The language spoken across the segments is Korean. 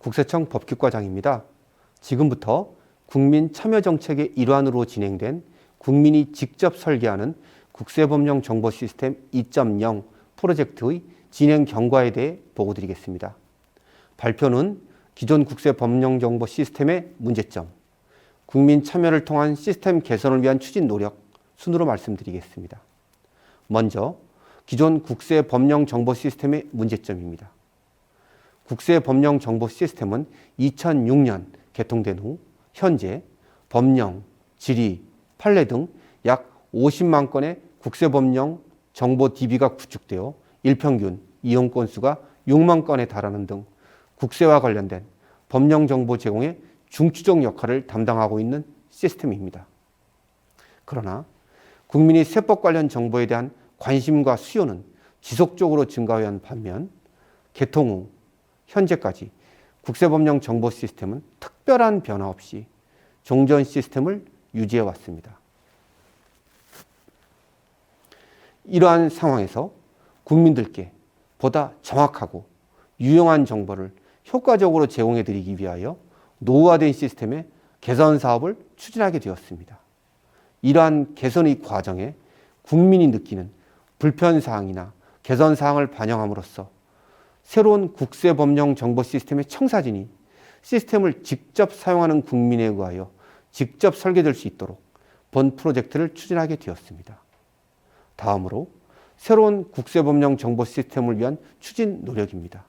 국세청 법규과장입니다. 지금부터 국민 참여정책의 일환으로 진행된 국민이 직접 설계하는 국세법령 정보 시스템 2.0 프로젝트의 진행 경과에 대해 보고드리겠습니다. 발표는 기존 국세법령 정보 시스템의 문제점, 국민 참여를 통한 시스템 개선을 위한 추진 노력 순으로 말씀드리겠습니다. 먼저 기존 국세법령 정보 시스템의 문제점입니다. 국세법령 정보 시스템은 2006년 개통된 후 현재 법령, 질의, 판례 등 약 50만 건의 국세법령 정보 DB가 구축되어 일평균 이용 건수가 6만 건에 달하는 등 국세와 관련된 법령 정보 제공의 중추적 역할을 담당하고 있는 시스템입니다. 그러나 국민이 세법 관련 정보에 대한 관심과 수요는 지속적으로 증가한 반면 개통 후 현재까지 국세법령 정보 시스템은 특별한 변화 없이 종전 시스템을 유지해 왔습니다. 이러한 상황에서 국민들께 보다 정확하고 유용한 정보를 효과적으로 제공해 드리기 위하여 노후화된 시스템의 개선 사업을 추진하게 되었습니다. 이러한 개선의 과정에 국민이 느끼는 불편사항이나 개선사항을 반영함으로써 새로운 국세법령 정보 시스템의 청사진이 시스템을 직접 사용하는 국민에 의하여 직접 설계될 수 있도록 본 프로젝트를 추진하게 되었습니다. 다음으로 새로운 국세법령 정보 시스템을 위한 추진 노력입니다.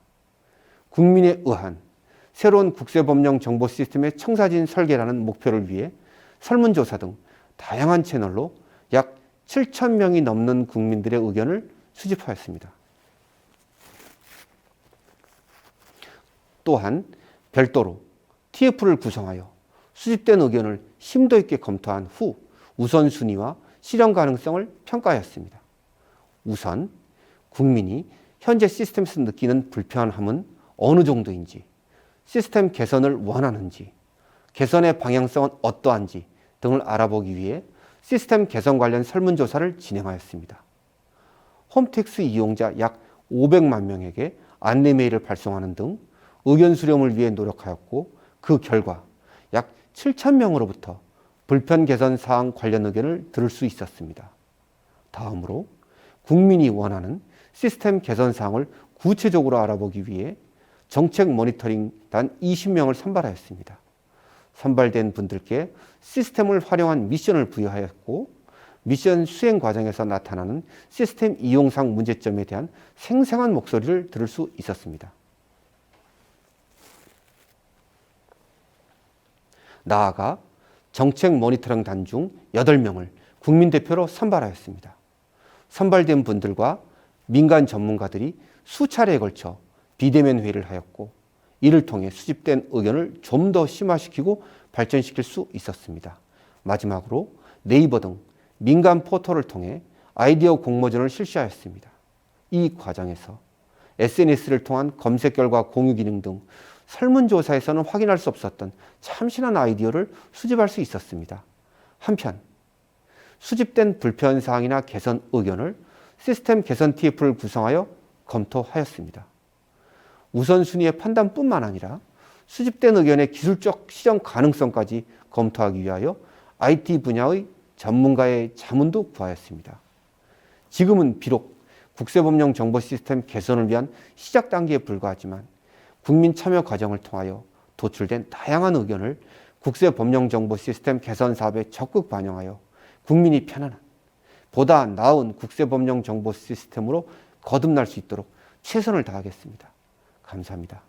국민에 의한 새로운 국세법령 정보 시스템의 청사진 설계라는 목표를 위해 설문조사 등 다양한 채널로 약 7,000명이 넘는 국민들의 의견을 수집하였습니다. 또한 별도로 TF를 구성하여 수집된 의견을 심도 있게 검토한 후 우선순위와 실현 가능성을 평가하였습니다. 우선 국민이 현재 시스템에서 느끼는 불편함은 어느 정도인지, 시스템 개선을 원하는지, 개선의 방향성은 어떠한지 등을 알아보기 위해 시스템 개선 관련 설문조사를 진행하였습니다. 홈택스 이용자 약 500만 명에게 안내 메일을 발송하는 등 의견 수렴을 위해 노력하였고 그 결과 약 7,000명으로부터 불편 개선 사항 관련 의견을 들을 수 있었습니다. 다음으로 국민이 원하는 시스템 개선 사항을 구체적으로 알아보기 위해 정책 모니터링단 20명을 선발하였습니다. 선발된 분들께 시스템을 활용한 미션을 부여하였고 미션 수행 과정에서 나타나는 시스템 이용상 문제점에 대한 생생한 목소리를 들을 수 있었습니다. 나아가 정책 모니터링 단 중 8명을 국민 대표로 선발하였습니다. 선발된 분들과 민간 전문가들이 수차례에 걸쳐 비대면 회의를 하였고 이를 통해 수집된 의견을 좀 더 심화시키고 발전시킬 수 있었습니다. 마지막으로 네이버 등 민간 포털을 통해 아이디어 공모전을 실시하였습니다. 이 과정에서 SNS를 통한 검색 결과 공유 기능 등 설문조사에서는 확인할 수 없었던 참신한 아이디어를 수집할 수 있었습니다. 한편 수집된 불편사항이나 개선 의견을 시스템 개선 TF를 구성하여 검토하였습니다. 우선순위의 판단뿐만 아니라 수집된 의견의 기술적 실현 가능성까지 검토하기 위하여 IT 분야의 전문가의 자문도 구하였습니다. 지금은 비록 국세법령 정보 시스템 개선을 위한 시작 단계에 불과하지만 국민 참여 과정을 통하여 도출된 다양한 의견을 국세법령 정보 시스템 개선 사업에 적극 반영하여 국민이 편안한 보다 나은 국세법령 정보 시스템으로 거듭날 수 있도록 최선을 다하겠습니다. 감사합니다.